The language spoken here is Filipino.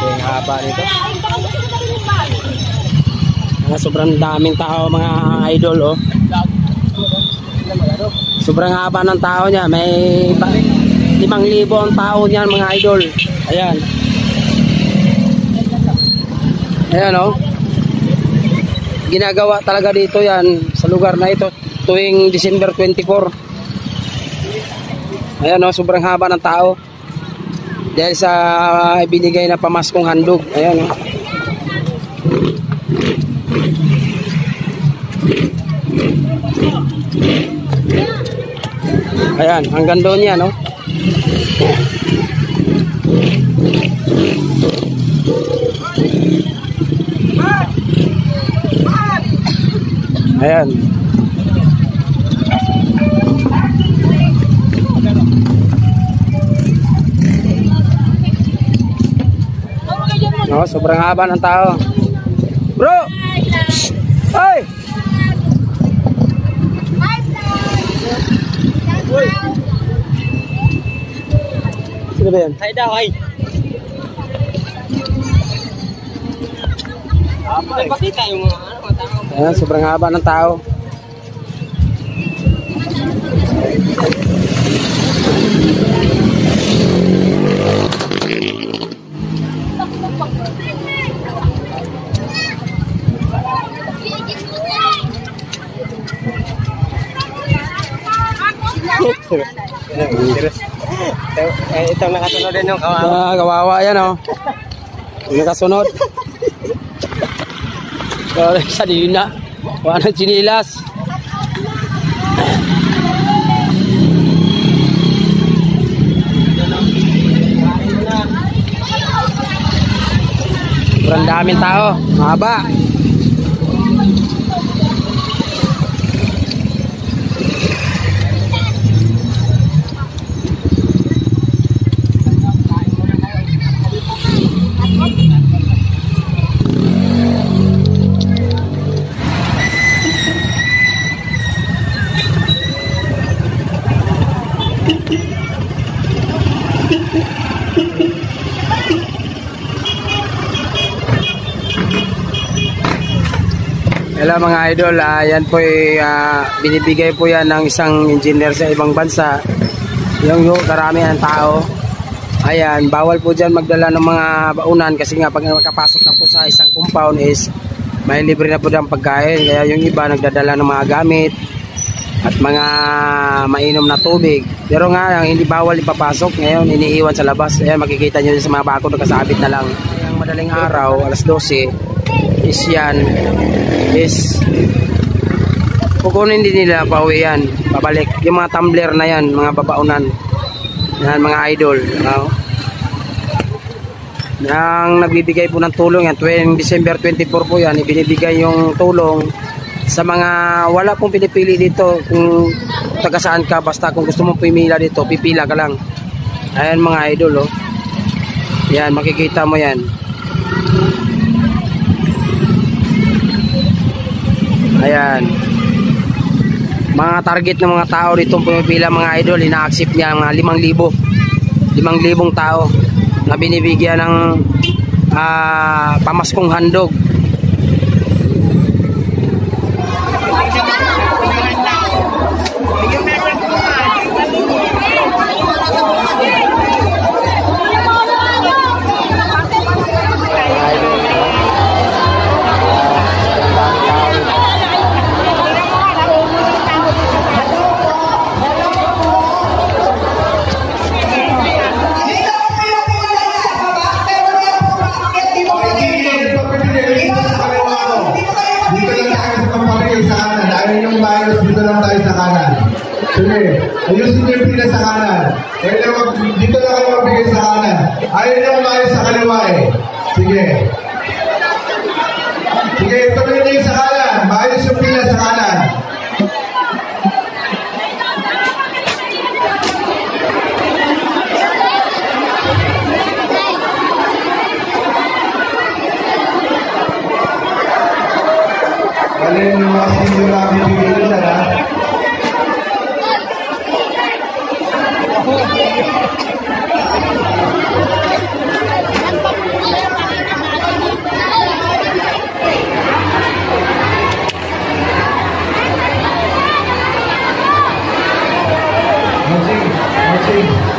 Ang haba nito. Sobrang daming tao mga idol, oh. Sobrang haba ng tao niya. May 5,000 ang tao niyan mga idol. Ayan. Ayan, oh. Ginagawa talaga dito yan sa lugar na ito tuwing December 24. Ayan, oh, sobrang haba ng tao dahil sa ibinigay na pamaskong handog. Ayan, oh. Ayan, hanggang doon yan, no? Ayan. No, sobrang haba ng tao. Bro! Ay! Sino ba yan? Tayo daw, ay. Pakita yung mga tao. Ayan, sobrang haba ng tao. Itong nakasunod din yung kawawa. Kawawa yan, oh. Yung nakasunod. Sa dina. Wala ng chinilas. Sobrang daming tao. Mahaba. Hello mga idol, yan po binibigay po yan ng isang engineer sa ibang bansa. Yung karamihan ng tao. Ayan, bawal po dyan magdala ng mga baunan kasi nga pag makapasok na po sa isang compound is may libre na po dyan pagkain. Kaya yung iba nagdadala ng mga gamit at mga mainom na tubig. Pero nga, yung hindi bawal ipapasok, ngayon iniiwan sa labas. Ayan, makikita nyo sa mga bako nakasabit na lang. Ang madaling araw, alas 12, is yan is kukunin din nila pauwi yan, pabalik yung mga tumbler na yan, mga babaunan yan mga idol, ang nagbibigay po ng tulong yan tuwing December 24 po yan, ibinibigay yung tulong sa mga wala pong pinipili dito kung taga saan ka, basta kung gusto mong pumila dito, pipila ka lang. Ayan mga idol, oh. Yan, makikita mo yan. Ayan. Mga target ng mga tao dito pumipila mga idol, ina-accept niya mga 5,000 tao na binibigyan ng pamaskong handog. Ayusin niyo yung pila sa kanan. Dito lang kayo magbigay sa kanan. Ayaw niyo umayos sa kaliwa eh. Sige. Sige, tuloy niyo sa kanan. Maayos yung pila sa kanan. Marching.